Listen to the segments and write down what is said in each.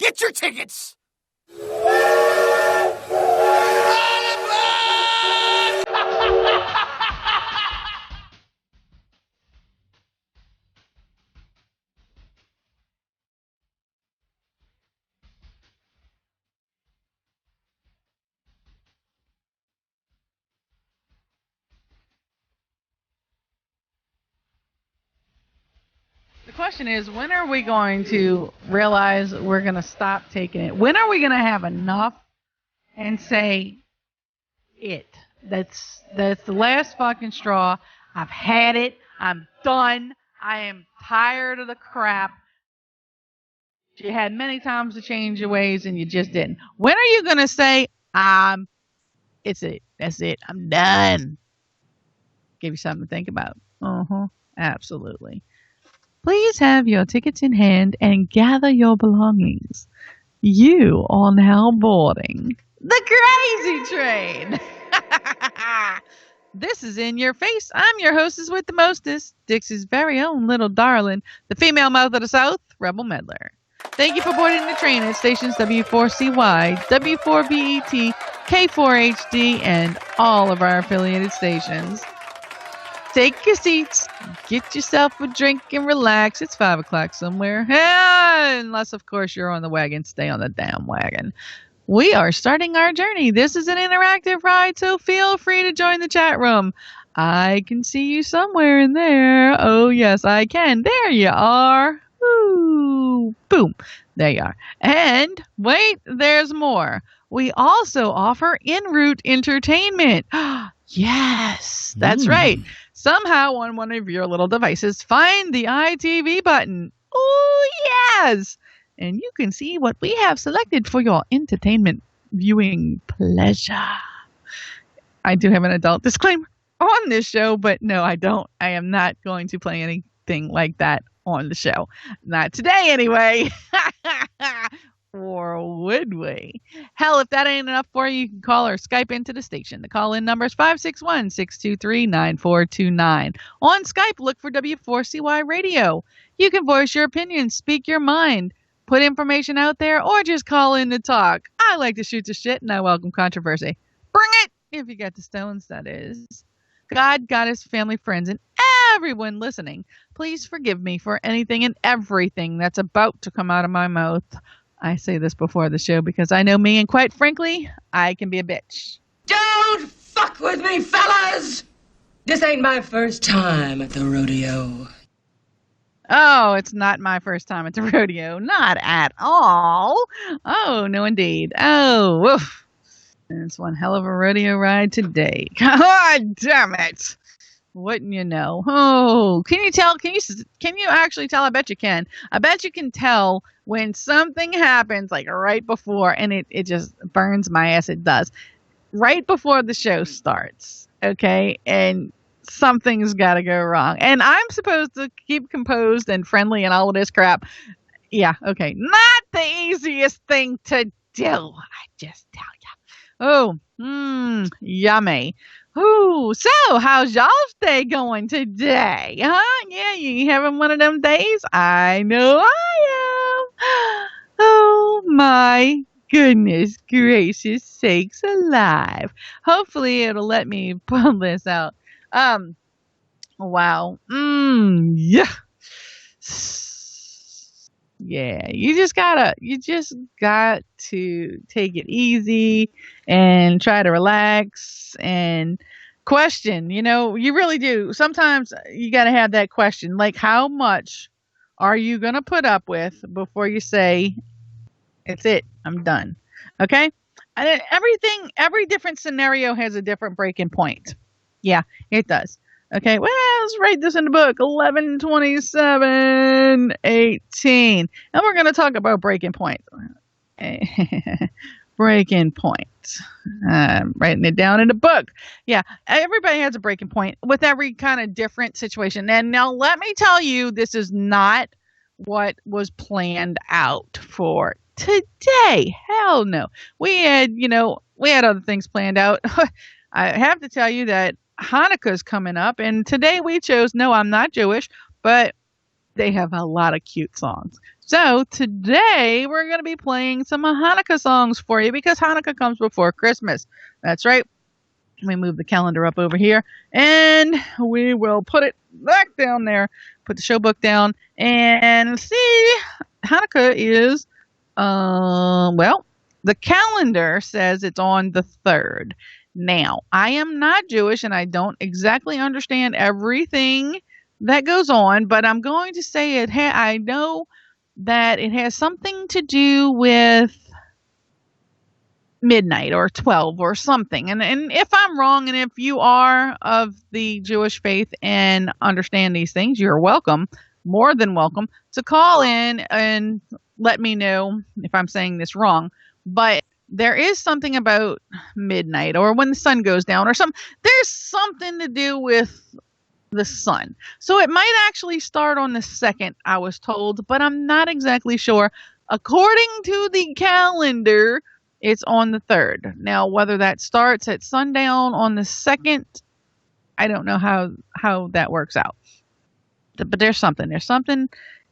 Get your tickets! The question is, when are we going to realize we're going to stop taking it? When are we going to have enough and say, that's the last fucking straw. I've had it. I'm done. I am tired of the crap. You had many times to change your ways and you just didn't. When are you going to say, it's it. That's it. I'm done. Give you something to think about. Absolutely. Please have your tickets in hand and gather your belongings. You are now boarding the crazy train. This is In Your Face. I'm your hostess with the mostest, Dixie's very own little darling, the female mouth of the South, Rebel Meddler. Thank you for boarding the train at stations W4CY, W4BET, K4HD, and all of our affiliated stations. Take your seats, get yourself a drink, and relax. It's 5 o'clock somewhere. Unless, of course, you're on the wagon. Stay on the damn wagon. We are starting our journey. This is an interactive ride, so feel free to join the chat room. I can see you somewhere in there. Oh, yes, I can. There you are. Woo. Boom. There you are. And wait, there's more. We also offer en route entertainment. Yes, that's right. Somehow on one of your little devices, find the ITV button. Oh, yes. And you can see what we have selected for your entertainment viewing pleasure. I do have an adult disclaimer on this show, but no, I don't. I am not going to play anything like that on the show. Not today, anyway. Or would we? Hell, if that ain't enough for you, you can call or Skype into the station. The call-in number is 561-623-9429. On Skype, look for W4CY Radio. You can voice your opinion, speak your mind, put information out there, or just call in to talk. I like to shoot the shit, and I welcome controversy. Bring it! If you got the stones, that is. God, goddess, family, friends, and everyone listening, please forgive me for anything and everything that's about to come out of my mouth. I say this before the show because I know me, and quite frankly, I can be a bitch. Don't fuck with me, fellas! This ain't my first time at the rodeo. Oh, it's not my first time at the rodeo. Not at all. Oh, no indeed. Oh, woof. It's one hell of a rodeo ride today. God damn it. Wouldn't you know? Oh, can you tell? Can you actually tell? I bet you can. I bet you can tell when something happens, like right before, and it just burns my ass. It does. Right before the show starts, okay? And something's got to go wrong. And I'm supposed to keep composed and friendly and all of this crap. Yeah, okay. Not the easiest thing to do, I just tell you. Oh, yummy. Ooh, so how's y'all's day going today? Huh? Yeah, you having one of them days? I know I am. Oh my goodness gracious sakes alive. Hopefully it'll let me pull this out. Wow. Yeah. Yeah, you just got to take it easy and try to relax and question, you really do. Sometimes you got to have that question, like how much are you going to put up with before you say, it's it, I'm done. Okay. And every different scenario has a different breaking point. Yeah, it does. Okay, well, let's write this in the book, 11/27/18. And we're going to talk about breaking point. Breaking point. Writing it down in the book. Yeah, everybody has a breaking point with every kind of different situation. And now let me tell you, this is not what was planned out for today. Hell no. We had other things planned out. I have to tell you that Hanukkah's coming up, and today we chose, no, I'm not Jewish, but they have a lot of cute songs. So today we're going to be playing some Hanukkah songs for you because Hanukkah comes before Christmas. That's right. Let me move the calendar up over here and we will put it back down there. Put the show book down and see. Hanukkah is, well, the calendar says it's on the 3rd. Now, I am not Jewish and I don't exactly understand everything that goes on, but I'm going to say I know that it has something to do with midnight or 12 or something. And if I'm wrong, and if you are of the Jewish faith and understand these things, you're welcome, more than welcome, to call in and let me know if I'm saying this wrong. But there is something about midnight or when the sun goes down or there's something to do with the sun. So it might actually start on the 2nd, I was told, but I'm not exactly sure. According to the calendar, it's on the 3rd. Now, whether that starts at sundown on the 2nd, I don't know how that works out. But there's something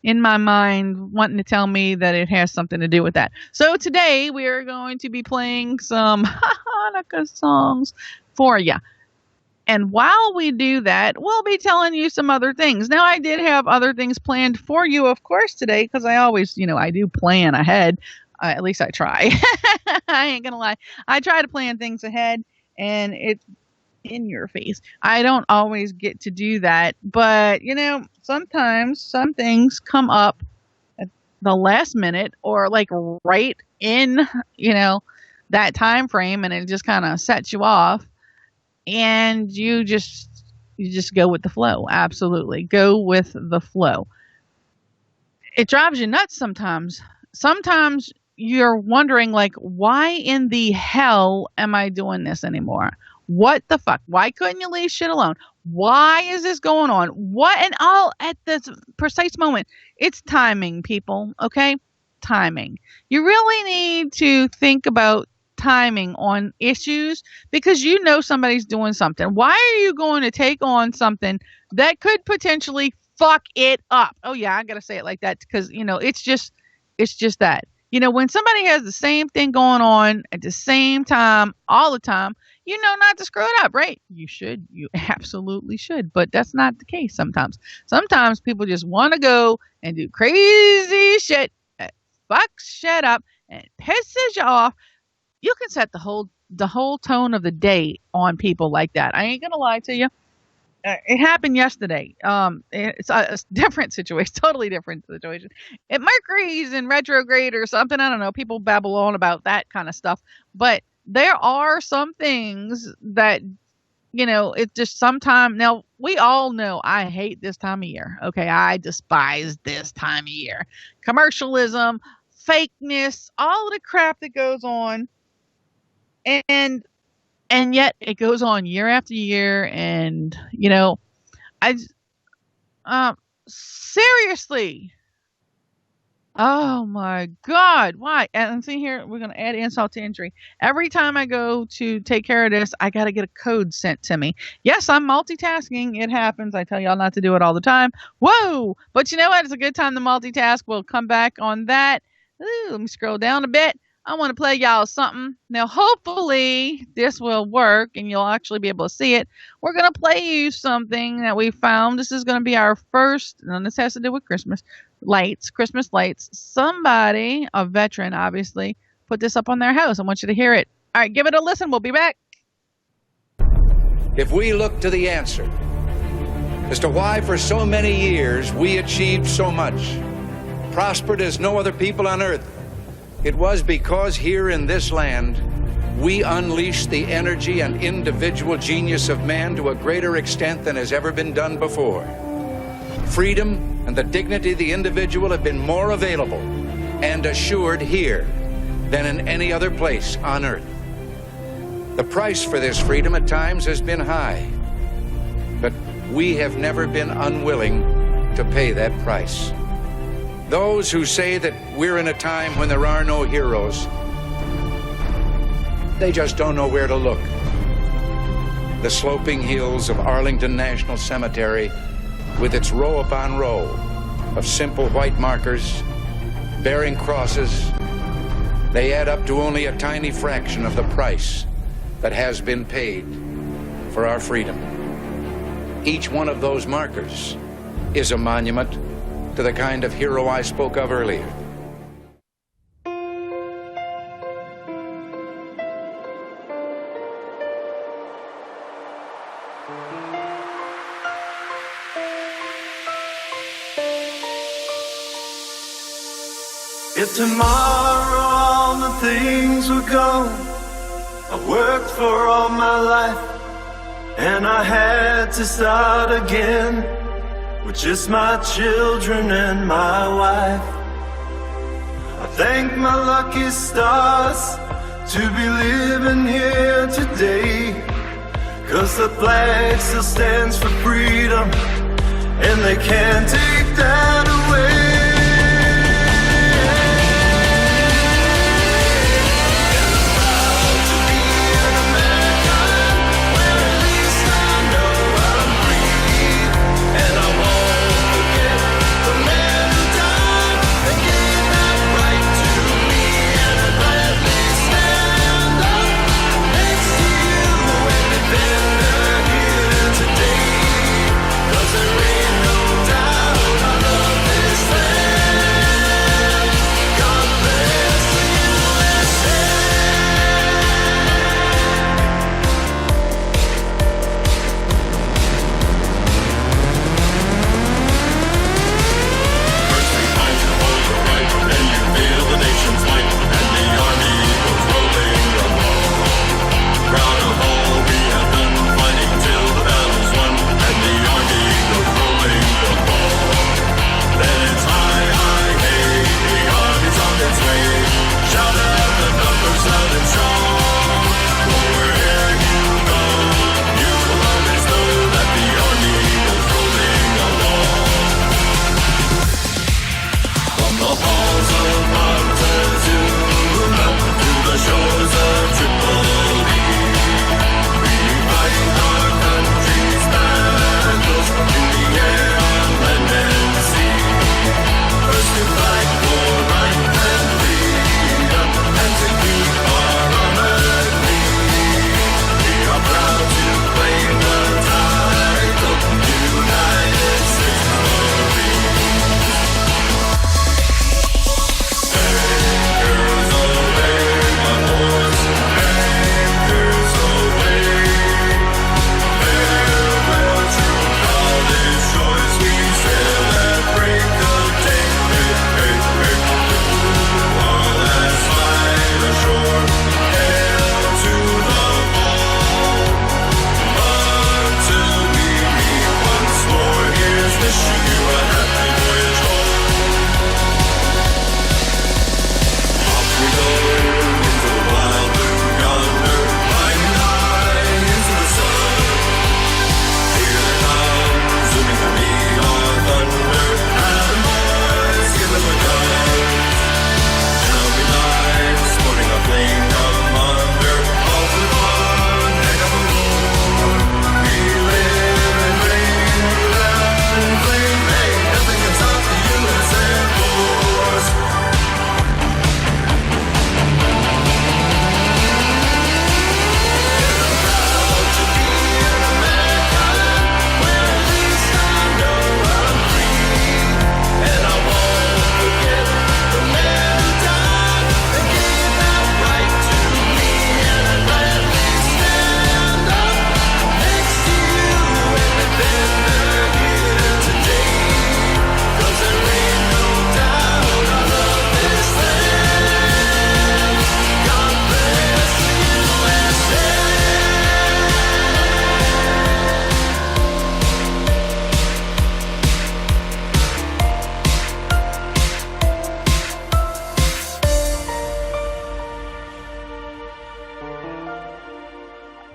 in my mind wanting to tell me that it has something to do with that. So today we are going to be playing some Hanukkah songs for you. And while we do that, we'll be telling you some other things. Now, I did have other things planned for you, of course, today, because I always, I do plan ahead. At least I try. I ain't going to lie. I try to plan things ahead, and it's in your face. I don't always get to do that. But, sometimes some things come up at the last minute or like right in, that time frame, and it just kind of sets you off. And you just go with the flow. Absolutely. Go with the flow. It drives you nuts sometimes. Sometimes you're wondering, like, why in the hell am I doing this anymore? What the fuck? Why couldn't you leave shit alone? Why is this going on? What? And all at this precise moment. It's timing, people. Okay? Timing. You really need to think about timing on issues because somebody's doing something. Why are you going to take on something that could potentially fuck it up? Oh yeah, I gotta say it like that because it's just that. When somebody has the same thing going on at the same time all the time, not to screw it up, right? You absolutely should, but that's not the case sometimes. Sometimes people just want to go and do crazy shit that fucks shit up and pisses you off. You can set the whole tone of the day on people like that. I ain't gonna lie to you. It happened yesterday. It's a different situation, totally different situation. Mercury's in retrograde or something. I don't know. People babble on about that kind of stuff. But there are some things that, it just sometimes. Now, we all know I hate this time of year. Okay, I despise this time of year. Commercialism, fakeness, all of the crap that goes on. And yet it goes on year after year. And, seriously. Oh my God. Why? And see here, we're going to add insult to injury. Every time I go to take care of this, I got to get a code sent to me. Yes, I'm multitasking. It happens. I tell y'all not to do it all the time. Whoa. But you know what? It's a good time to multitask. We'll come back on that. Ooh, let me scroll down a bit. I want to play y'all something. Now, hopefully this will work and you'll actually be able to see it. We're going to play you something that we found. This is going to be our first, and this has to do with Christmas lights. Somebody, a veteran, obviously, put this up on their house. I want you to hear it. All right, give it a listen. We'll be back. If we look to the answer as to why for so many years we achieved so much, prospered as no other people on earth, it was because here in this land, we unleashed the energy and individual genius of man to a greater extent than has ever been done before. Freedom and the dignity of the individual have been more available and assured here than in any other place on earth. The price for this freedom at times has been high, but we have never been unwilling to pay that price. Those who say that we're in a time when there are no heroes, they just don't know where to look. The sloping hills of Arlington National Cemetery, with its row upon row of simple white markers, bearing crosses, they add up to only a tiny fraction of the price that has been paid for our freedom. Each one of those markers is a monument to the kind of hero I spoke of earlier. If tomorrow all the things were gone, I worked for all my life, and I had to start again with just my children and my wife. I thank my lucky stars to be living here today, 'cause the flag still stands for freedom, and they can't take that away.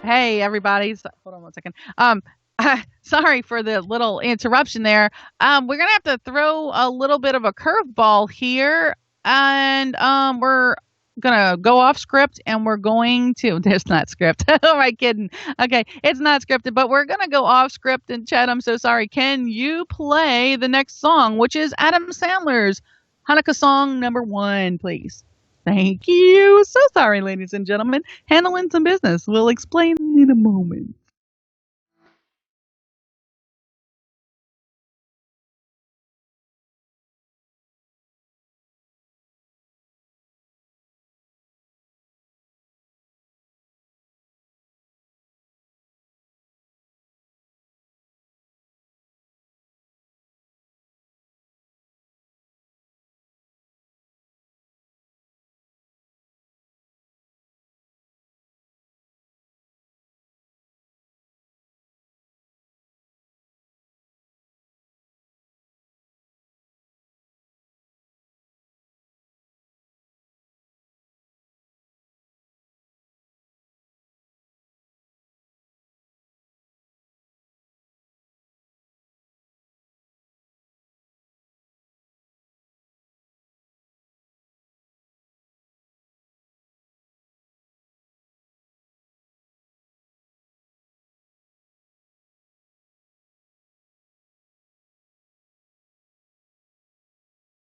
Hey, everybody. Hold on one second. Sorry for the little interruption there. We're going to have to throw a little bit of a curveball here, and we're going to go off script, and we're going to, there's not script. Who am I kidding? Okay, it's not scripted, but we're going to go off script, and Chad, I'm so sorry. Can you play the next song, which is Adam Sandler's Hanukkah song number 1, please. Thank you. So sorry, ladies and gentlemen. Handling some business. We'll explain in a moment.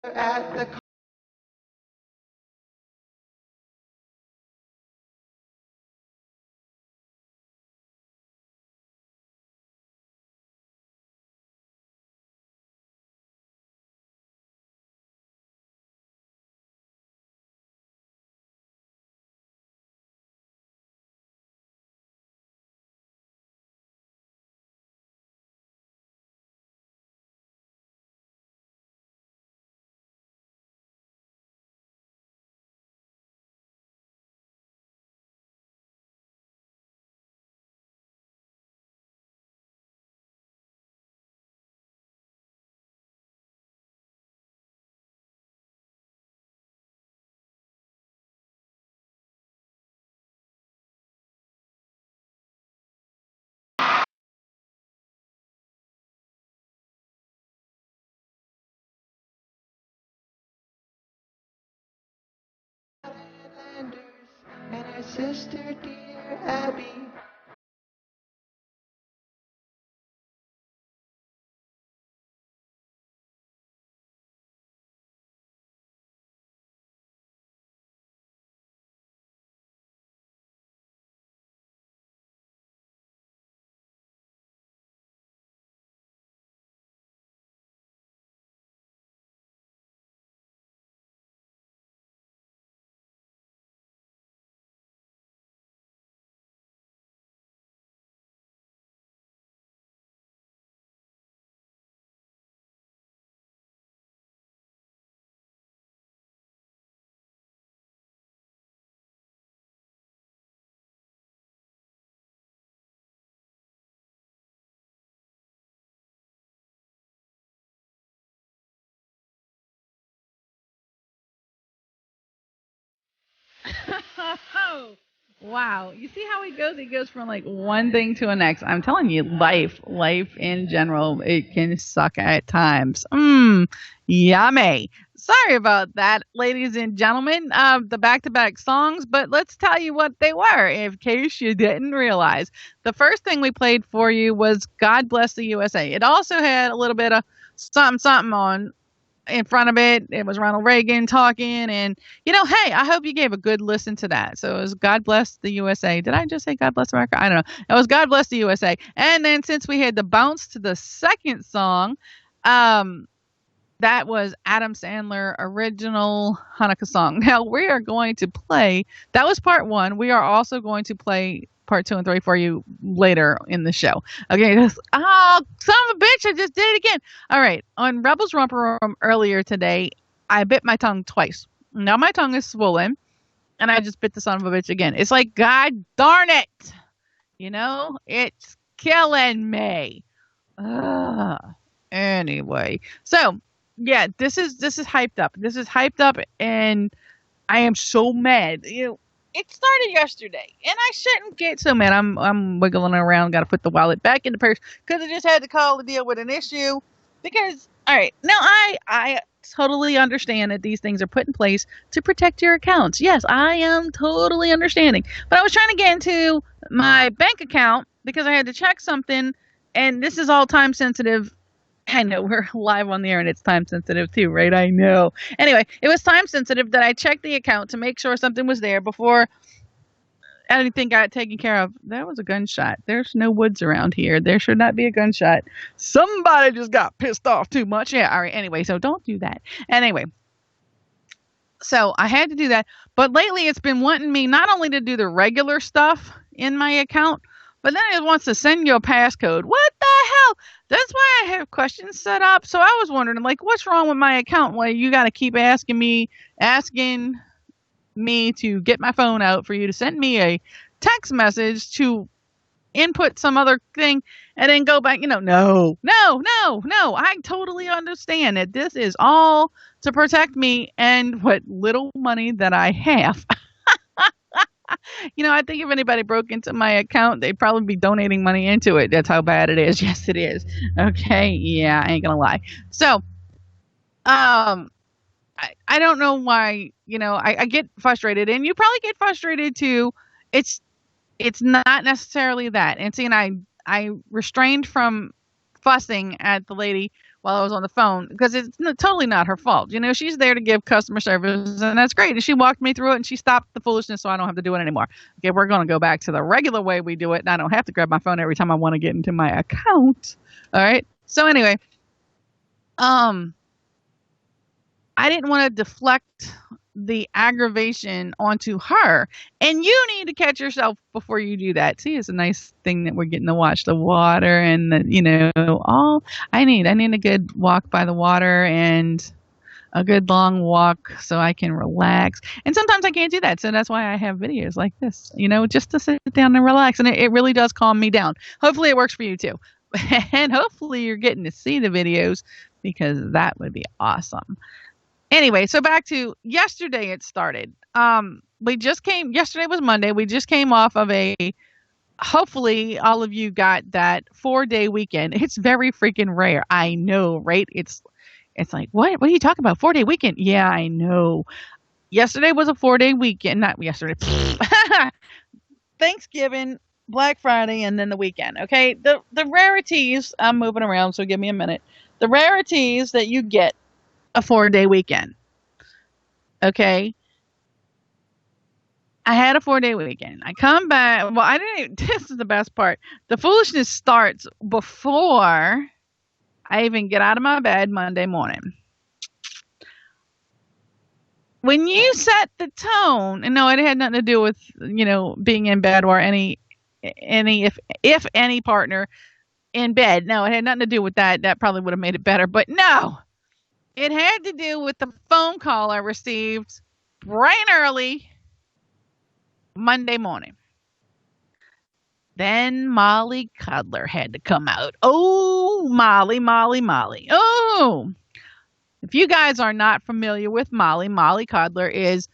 At the Landers and her sister, dear Abby. Wow. You see how he goes? He goes from like one thing to the next. I'm telling you, life in general, it can suck at times. Yummy. Sorry about that, ladies and gentlemen. The back-to-back songs, but let's tell you what they were, in case you didn't realize. The first thing we played for you was God Bless the USA. It also had a little bit of something on in front of it. It was Ronald Reagan talking, and hey, I hope you gave a good listen to that. So it was God Bless the USA. Did I just say God Bless America? I don't know. It was God Bless the USA. And then since we had to bounce to the second song, that was Adam Sandler original Hanukkah song. Now we are going to play, that was part 1. We are also going to play part 2 and 3 for you later in the show. Okay, oh, son of a bitch, I just did it again. All right, on Rebels Romper Room earlier today, I bit my tongue twice. Now my tongue is swollen, and I just bit the son of a bitch again. It's like, God darn it. It's killing me. Anyway, so yeah, this is hyped up. This is hyped up, and I am so mad. It started yesterday, and I shouldn't get so mad. I'm wiggling around, got to put the wallet back in the purse because I just had to call to deal with an issue. Because, all right, now I totally understand that these things are put in place to protect your accounts. Yes, I am totally understanding. But I was trying to get into my bank account because I had to check something, and this is all time sensitive. I know we're live on the air and it's time sensitive too, right? I know. Anyway, it was time sensitive that I checked the account to make sure something was there before anything got taken care of. That was a gunshot. There's no woods around here. There should not be a gunshot. Somebody just got pissed off too much. Yeah, all right. Anyway, so don't do that. Anyway, so I had to do that. But lately it's been wanting me not only to do the regular stuff in my account, but then it wants to send you a passcode. What the hell? That's why I have questions set up. So I was wondering, like, what's wrong with my account? Well, you got to keep asking me to get my phone out for you to send me a text message to input some other thing and then go back. No. I totally understand that this is all to protect me and what little money that I have. I think if anybody broke into my account, they'd probably be donating money into it. That's how bad it is. Yes, it is. Okay. Yeah, I ain't gonna lie. So, I don't know why, I get frustrated, and you probably get frustrated too. It's not necessarily that. And see, and I restrained from fussing at the lady while I was on the phone because it's totally not her fault. She's there to give customer service, and that's great. And she walked me through it, and she stopped the foolishness, so I don't have to do it anymore. Okay, we're going to go back to the regular way we do it, and I don't have to grab my phone every time I want to get into my account. All right. So anyway, I didn't want to deflect the aggravation onto her, and you need to catch yourself before you do that. See, it's a nice thing that we're getting to watch the water and all I need a good walk by the water and a good long walk so I can relax. And sometimes I can't do that, so that's why I have videos like this, just to sit down and relax, and it really does calm me down. Hopefully it works for you too. And hopefully you're getting to see the videos, because that would be awesome. Anyway, so back to yesterday. It started. Yesterday was Monday. We just came off of hopefully all of you got that 4-day weekend. It's very freaking rare. I know, right? It's like, what are you talking about? 4-day weekend. Yeah, I know. Yesterday was a 4-day weekend. Not yesterday. Thanksgiving, Black Friday, and then the weekend. Okay. The rarities, I'm moving around, so give me a minute. The rarities that you get a 4-day weekend. Okay. I had a 4-day weekend. I come back. Well, this is the best part. The foolishness starts before I even get out of my bed Monday morning. When you set the tone, and no, it had nothing to do with, being in bed or if any partner in bed. No, it had nothing to do with that. That probably would have made it better, but no. It had to do with the phone call I received bright and early Monday morning. Then Molly Cuddler had to come out. Oh, Molly. Oh, if you guys are not familiar with Molly Cuddler is,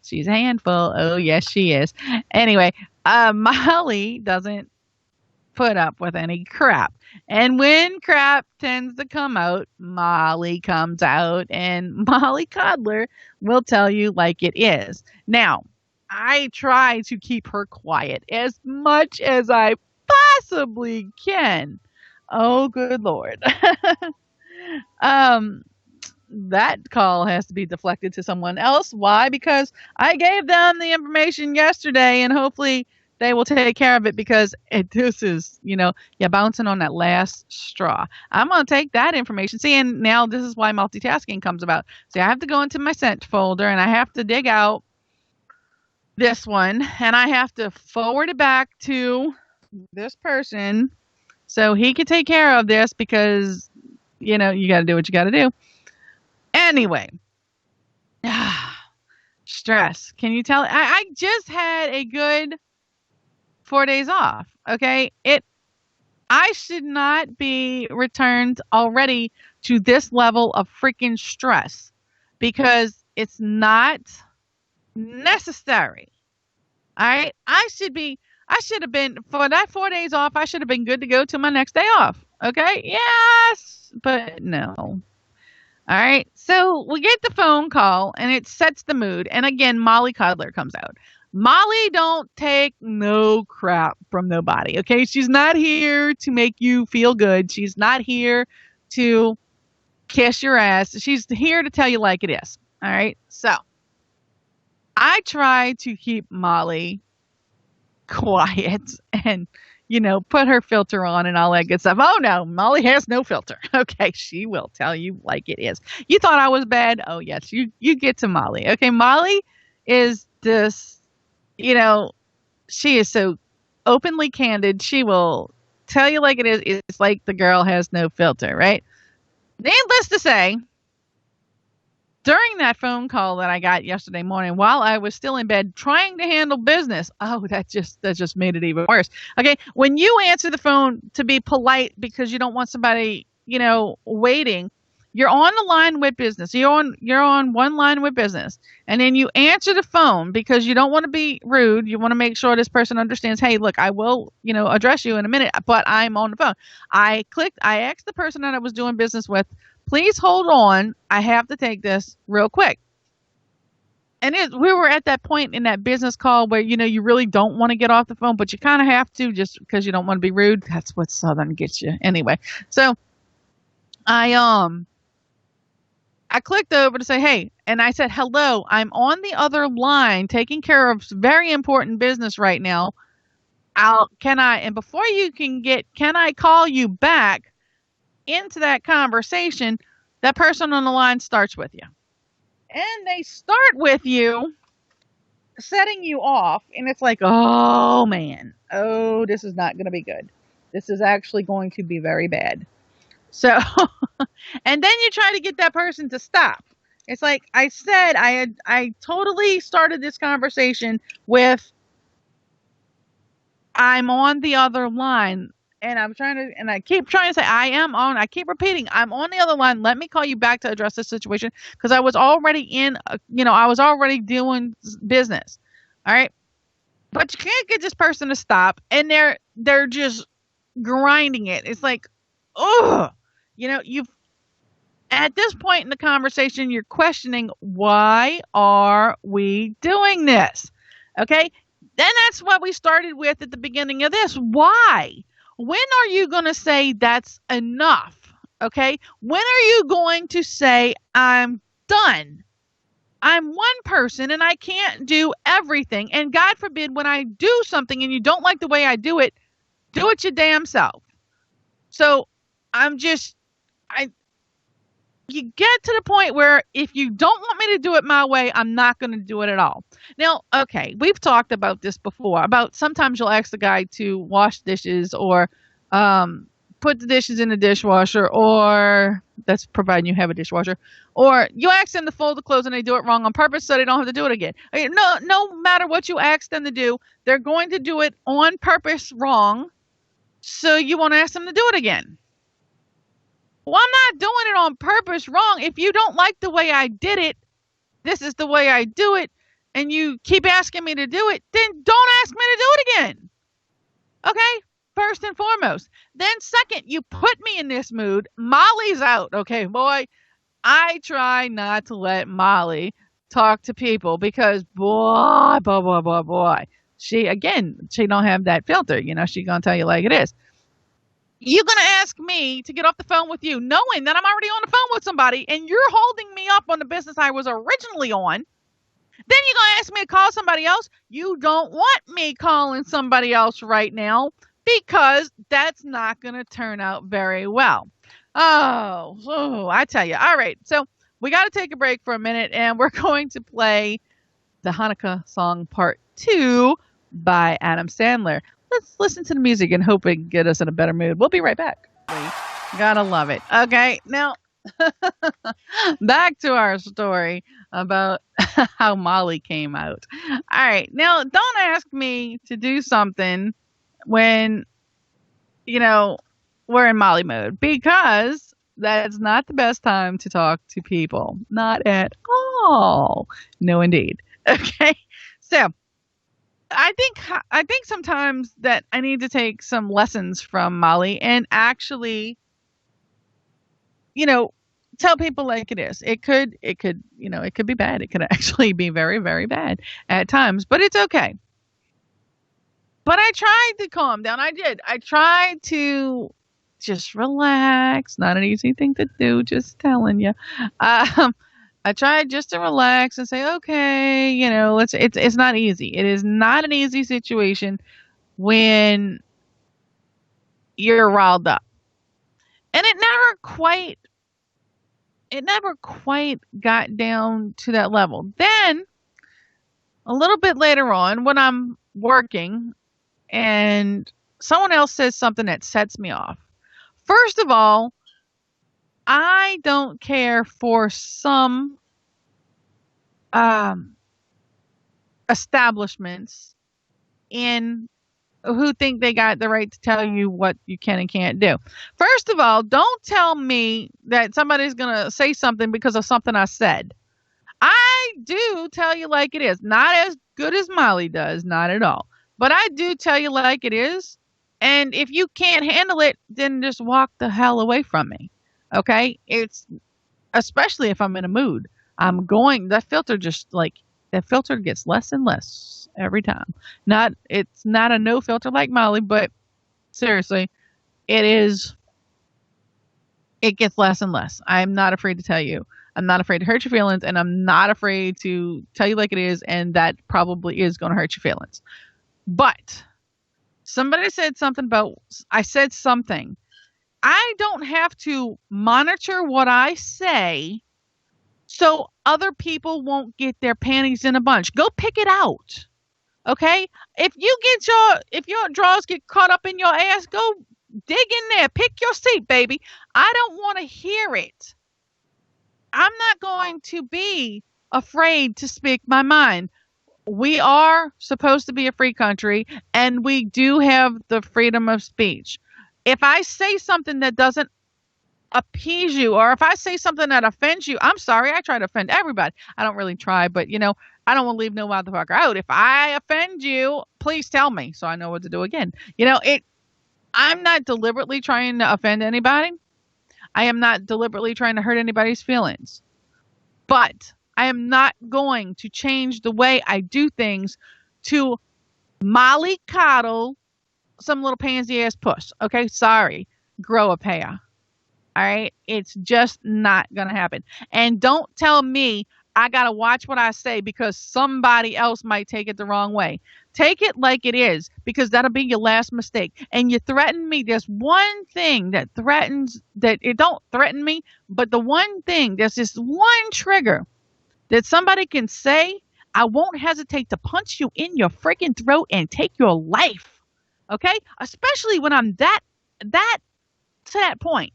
she's a handful. Oh, yes, she is. Anyway, Molly doesn't put up with any crap. And when crap tends to come out, Molly comes out, and Molly Cuddler will tell you like it is. Now, I try to keep her quiet as much as I possibly can. Oh, good Lord. That call has to be deflected to someone else. Why? Because I gave them the information yesterday, and hopefully they will take care of it, because this is, you're bouncing on that last straw. I'm going to take that information. See, and now this is why multitasking comes about. See, I have to go into my sent folder, and I have to dig out this one, and I have to forward it back to this person so he can take care of this, because, you got to do what you got to do. Anyway, stress. Can you tell? I just had a good 4 days off. Okay. I should not be returned already to this level of freaking stress, because it's not necessary. All right. I should have been, for that 4 days off, I should have been good to go to my next day off. Okay. Yes, but no. All right. So we get the phone call, and it sets the mood. And again, Molly Cuddler comes out. Molly don't take no crap from nobody, okay? She's not here to make you feel good. She's not here to kiss your ass. She's here to tell you like it is, all right? So I try to keep Molly quiet and, put her filter on and all that good stuff. Oh, no, Molly has no filter. Okay, she will tell you like it is. You thought I was bad? Oh, yes, you get to Molly. Okay, Molly is this, she is so openly candid. She will tell you like it is. It's like the girl has no filter, right? Needless to say, during that phone call that I got yesterday morning while I was still in bed trying to handle business, that just made it even worse. Okay, when you answer the phone to be polite because you don't want somebody, waiting, you're on the line with business. You're on one line with business, and then you answer the phone because you don't want to be rude. You want to make sure this person understands, hey, look, I will, address you in a minute, but I'm on the phone. I asked the person that I was doing business with, please hold on. I have to take this real quick. And we were at that point in that business call where, you really don't want to get off the phone, but you kind of have to just because you don't want to be rude. That's what Southern gets you. Anyway, so I clicked over to say, hey, and I said, hello, I'm on the other line taking care of very important business right now. And before you can I call you back into that conversation? That person on the line starts with you. And they start with you setting you off. And it's like, oh, man. Oh, this is not going to be good. This is actually going to be very bad. So, and then you try to get that person to stop. It's like I said, I totally started this conversation with, I'm on the other line. And I keep trying to say, I keep repeating, I'm on the other line. Let me call you back to address this situation. Because I was already I was already doing business. All right. But you can't get this person to stop. And they're just grinding it. It's like, ugh. At this point in the conversation, you're questioning, why are we doing this? Okay. Then that's what we started with at the beginning of this. Why? When are you going to say that's enough? Okay. When are you going to say, I'm done? I'm one person and I can't do everything. And God forbid, when I do something and you don't like the way I do it your damn self. So you get to the point where if you don't want me to do it my way, I'm not going to do it at all. Now, okay, we've talked about this before, about sometimes you'll ask the guy to wash dishes or put the dishes in the dishwasher, or that's providing you have a dishwasher, or you ask them to fold the clothes and they do it wrong on purpose so they don't have to do it again. Okay, no matter what you ask them to do, they're going to do it on purpose wrong, so you won't ask them to do it again. Well, I'm not doing it on purpose wrong. If you don't like the way I did it, this is the way I do it, and you keep asking me to do it, then don't ask me to do it again. Okay? First and foremost. Then second, you put me in this mood. Molly's out. Okay, boy, I try not to let Molly talk to people because boy, she don't have that filter. She's going to tell you like it is. You're going to ask me to get off the phone with you knowing that I'm already on the phone with somebody and you're holding me up on the business I was originally on. Then you're going to ask me to call somebody else. You don't want me calling somebody else right now because that's not going to turn out very well. Oh, I tell you. All right. So we got to take a break for a minute and we're going to play the Hanukkah song part 2 by Adam Sandler. Let's listen to the music and hope it can get us in a better mood. We'll be right back. Gotta love it. Okay, now back to our story about how Molly came out. All right, now don't ask me to do something when, we're in Molly mode because that's not the best time to talk to people. Not at all. No, indeed. Okay, so I think sometimes that I need to take some lessons from Molly and actually, tell people like it is. It could, it could be bad. It could actually be very, very bad at times, but it's okay. But I tried to calm down. I did. I tried to just relax. Not an easy thing to do, just telling you. I tried just to relax and say, okay, it's not easy. It is not an easy situation when you're riled up. And it never quite got down to that level. Then a little bit later on when I'm working and someone else says something that sets me off. First of all, I don't care for some establishments in who think they got the right to tell you what you can and can't do. First of all, don't tell me that somebody's going to say something because of something I said. I do tell you like it is. Not as good as Molly does, not at all. But I do tell you like it is. And if you can't handle it, then just walk the hell away from me. Okay? It's especially if I'm in a mood. That filter gets less and less every time. It's not a no filter like Molly, but seriously, it gets less and less. I'm not afraid to tell you. I'm not afraid to hurt your feelings, and I'm not afraid to tell you like it is, and that probably is going to hurt your feelings. But somebody said something about, I said something. I don't have to monitor what I say so other people won't get their panties in a bunch. Go pick it out. Okay? If your drawers get caught up in your ass, go dig in there. Pick your seat, baby. I don't want to hear it. I'm not going to be afraid to speak my mind. We are supposed to be a free country, and we do have the freedom of speech. If I say something that doesn't appease you, or if I say something that offends you, I'm sorry. I try to offend everybody. I don't really try, but I don't want to leave no motherfucker out. If I offend you, please tell me so I know what to do again. I'm not deliberately trying to offend anybody. I am not deliberately trying to hurt anybody's feelings. But I am not going to change the way I do things to mollycoddle some little pansy ass puss. Okay, sorry. Grow a pair. All right, it's just not gonna happen. And don't tell me I gotta watch what I say because somebody else might take it the wrong way. Take it like it is, because that'll be your last mistake. And you threaten me. There's one thing that it don't threaten me, but the one thing, there's this one trigger that somebody can say, I won't hesitate to punch you in your freaking throat and take your life. Okay? Especially when I'm that to that point.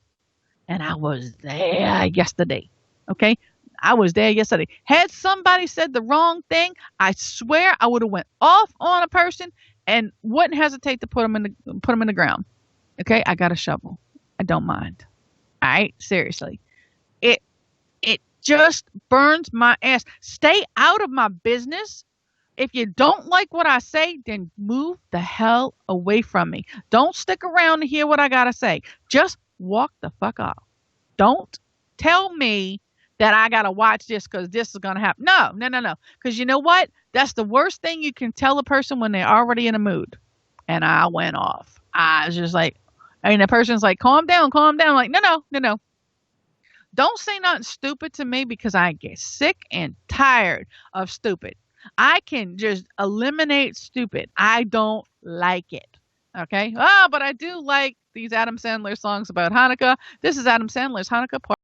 And I was there yesterday. Okay? I was there yesterday. Had somebody said the wrong thing, I swear I would have went off on a person and wouldn't hesitate to put them in the ground. Okay? I got a shovel. I don't mind. All right? Seriously. It just burns my ass. Stay out of my business. If you don't like what I say, then move the hell away from me. Don't stick around to hear what I got to say. Just walk the fuck off. Don't tell me that I got to watch this because this is going to happen. No. Because you know what? That's the worst thing you can tell a person when they're already in a mood. And I went off. I was just like, the person's like, calm down. I'm like, no. Don't say nothing stupid to me because I get sick and tired of stupid. I can just eliminate stupid. I don't like it. Okay? But I do like these Adam Sandler songs about Hanukkah. This is Adam Sandler's Hanukkah part.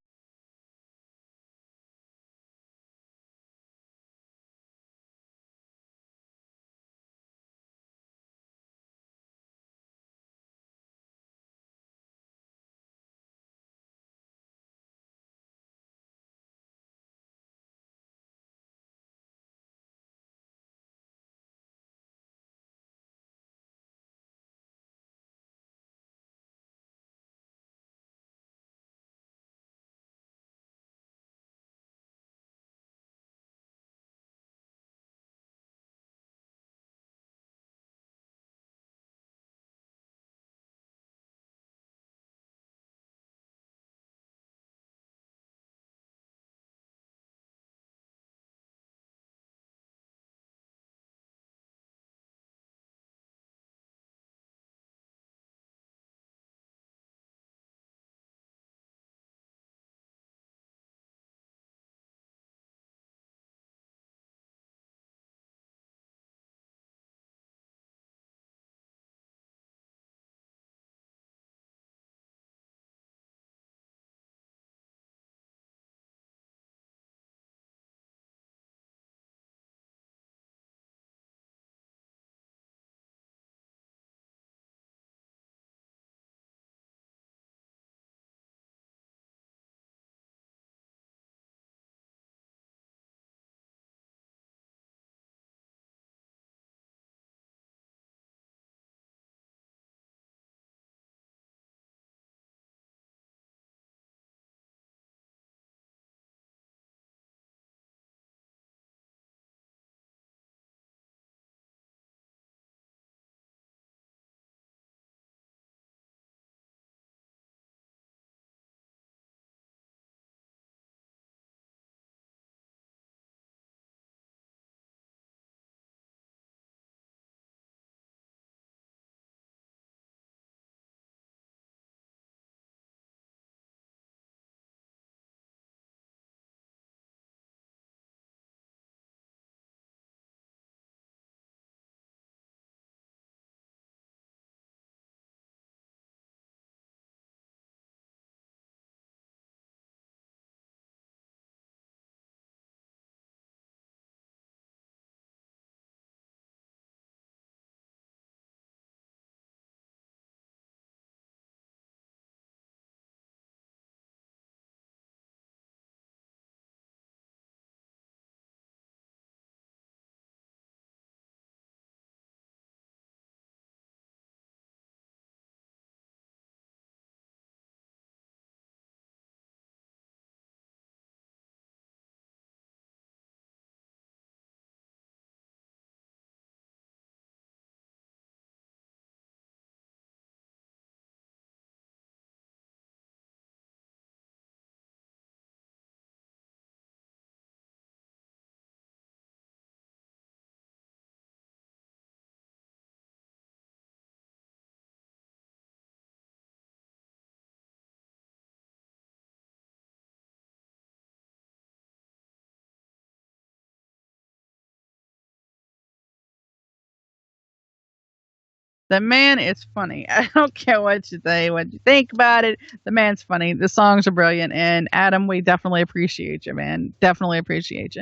The man is funny. I don't care what you say, what you think about it. The man's funny. The songs are brilliant. And Adam, we definitely appreciate you, man. Definitely appreciate you.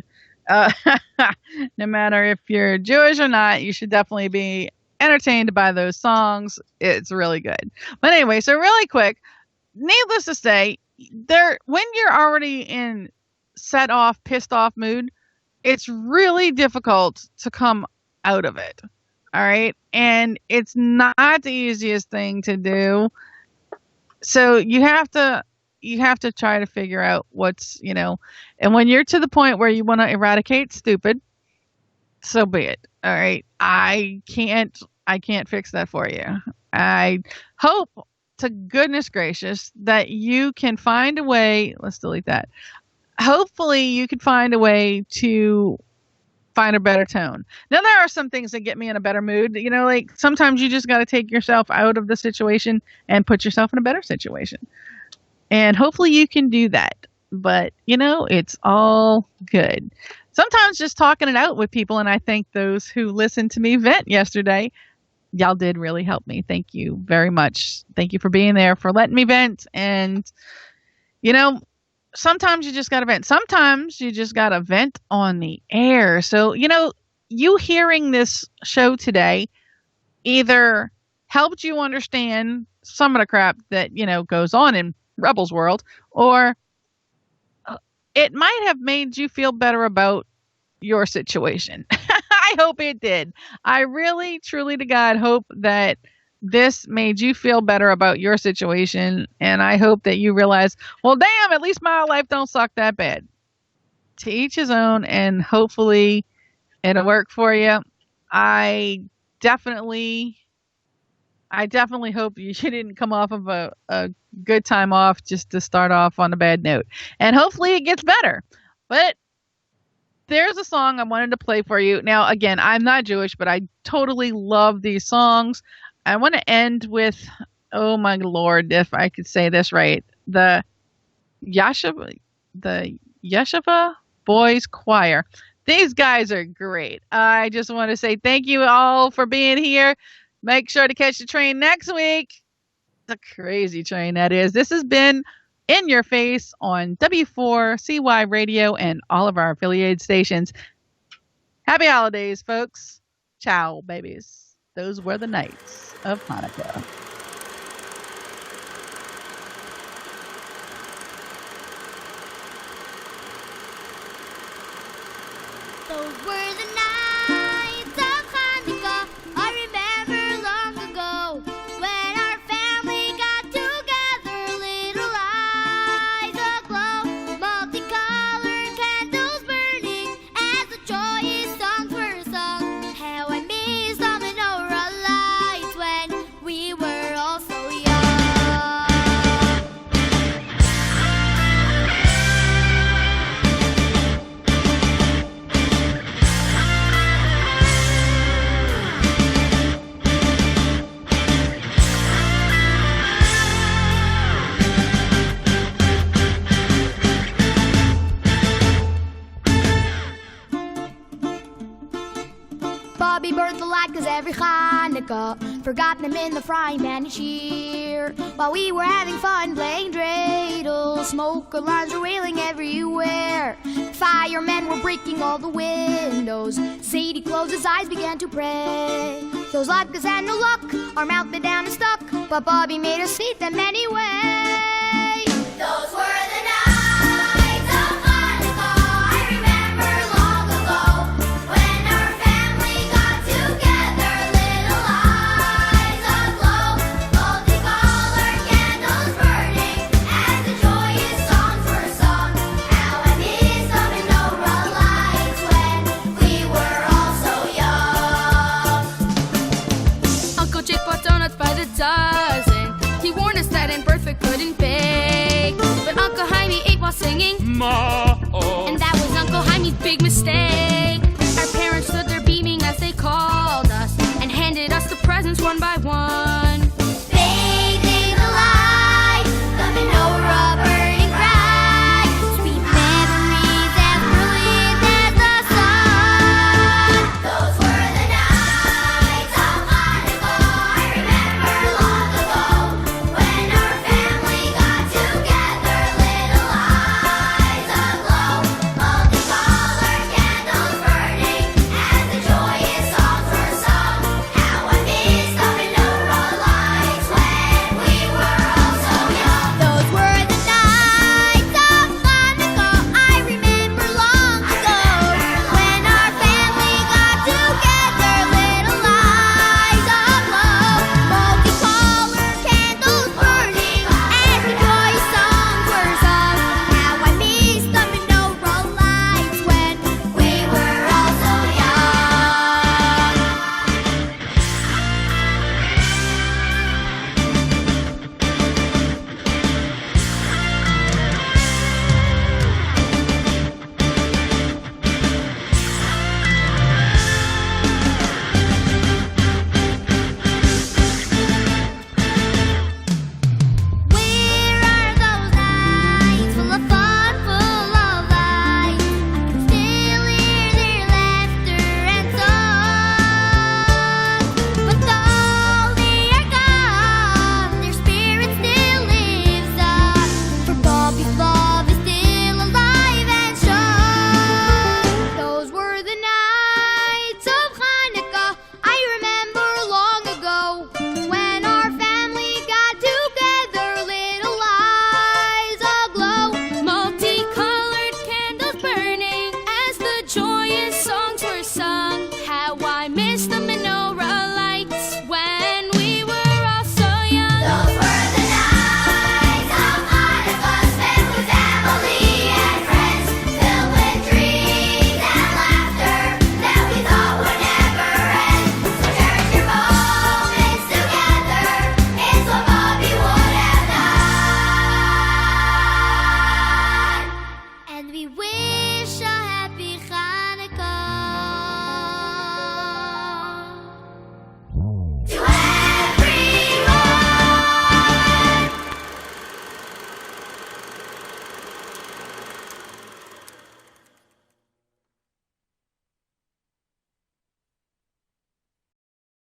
No matter if you're Jewish or not, you should definitely be entertained by those songs. It's really good. But anyway, so really quick, needless to say, when you're already in set off, pissed off mood, it's really difficult to come out of it. All right. And it's not the easiest thing to do. So you have to try to figure out what's, and when you're to the point where you want to eradicate stupid, so be it. All right. I can't fix that for you. I hope to goodness gracious that you can find a way. Let's delete that. Hopefully you can find a way to find a better tone. Now, there are some things that get me in a better mood. Like sometimes you just got to take yourself out of the situation and put yourself in a better situation. And hopefully you can do that. But, it's all good. Sometimes just talking it out with people, and I thank those who listened to me vent yesterday. Y'all did really help me. Thank you very much. Thank you for being there, for letting me vent. And, sometimes you just got to vent. Sometimes you just got to vent on the air. So, you hearing this show today either helped you understand some of the crap that, goes on in Rebel's world, or it might have made you feel better about your situation. I hope it did. I really, truly to God hope that this made you feel better about your situation. And I hope that you realize, well, damn, at least my life don't suck that bad. To each his own, and hopefully it'll work for you. I definitely hope you didn't come off of a good time off just to start off on a bad note. And hopefully it gets better. But there's a song I wanted to play for you. Now, again, I'm not Jewish, but I totally love these songs. I want to end with, oh my Lord, if I could say this right, the Yeshiva Boys Choir. These guys are great. I just want to say thank you all for being here. Make sure to catch the train next week. The crazy train that is. This has been In Your Face on W4CY Radio and all of our affiliated stations. Happy holidays, folks. Ciao, babies. Those were the nights of Hanukkah. Those were the nights of Hanukkah. I remember long ago when our family got together. Little eyes aglow, multicolored candles burning as the joyous songs were sung. How I miss the menorah lights when we were all so young. Bobby burned the light 'cause every Hanukkah forgot them in the frying pan each year. While we were having fun playing dreidel, smoke alarms were wailing everywhere. Firemen were breaking all the windows. Sadie closed his eyes, began to pray. Those latkes had no luck, our mouth bit down and stuck, but Bobby made us eat them anyway. Those were the nights of Hanukkah. I remember long ago when our family got together. Little eyes aglow, multicolored candles burning as the joyous songs were sung. How I miss the menorah lights when we were all so young. Uncle Jake bought donuts by the dozen. He warned us that Aunt Bertha couldn't bake, but Uncle Jaime ate while singing Ma. And that was Uncle Jaime's big mistake. Our parents stood there beaming as they called us and handed us the presents one by one.